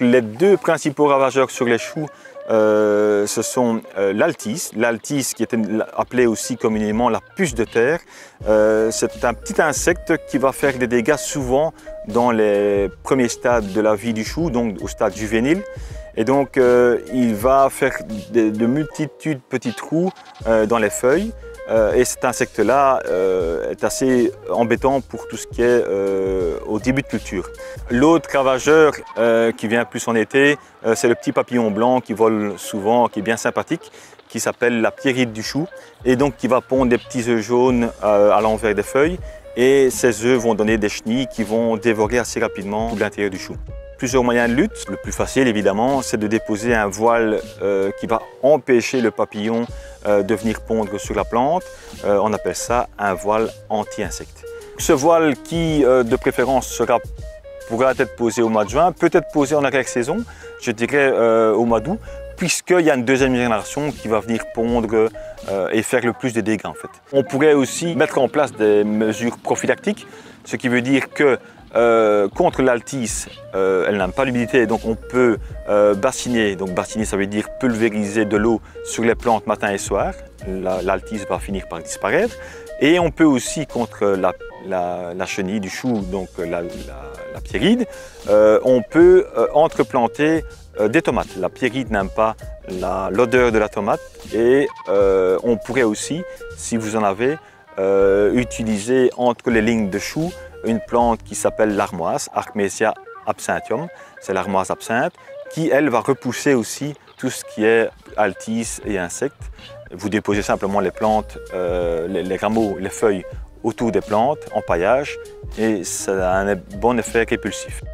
Les deux principaux ravageurs sur les choux, ce sont l'altis qui est appelée aussi communément la puce de terre. C'est un petit insecte qui va faire des dégâts souvent dans les premiers stades de la vie du chou, donc au stade juvénile. Et donc il va faire de multitudes de petits trous dans les feuilles. Et cet insecte-là est assez embêtant pour tout ce qui est au début de culture. L'autre ravageur qui vient plus en été, c'est le petit papillon blanc qui vole souvent, qui est bien sympathique, qui s'appelle la pierrite du chou, et donc qui va pondre des petits œufs jaunes à l'envers des feuilles. Et ces œufs vont donner des chenilles qui vont dévorer assez rapidement tout l'intérieur du chou. Plusieurs moyens de lutte. Le plus facile, évidemment, c'est de déposer un voile qui va empêcher le papillon de venir pondre sur la plante. On appelle ça un voile anti-insecte. Ce voile qui, de préférence, pourra être posé au mois de juin, peut être posé en arrière-saison, je dirais au mois d'août, puisqu'il y a une deuxième génération qui va venir pondre et faire le plus de dégâts en fait. On pourrait aussi mettre en place des mesures prophylactiques, ce qui veut dire que contre l'altis, elle n'aime pas l'humidité, donc on peut bassiner. Donc bassiner, ça veut dire pulvériser de l'eau sur les plantes matin et soir. L'altis va finir par disparaître. Et on peut aussi, contre la chenille du chou, donc la pierride, on peut entreplanter des tomates. La pierride n'aime pas l'odeur de la tomate et on pourrait aussi, si vous en avez, utiliser entre les lignes de choux une plante qui s'appelle l'armoise, Archmesia absinthium, c'est l'armoise absinthe, qui elle va repousser aussi tout ce qui est altis et insectes. Vous déposez simplement les plantes, les rameaux, les feuilles autour des plantes en paillage et ça a un bon effet répulsif.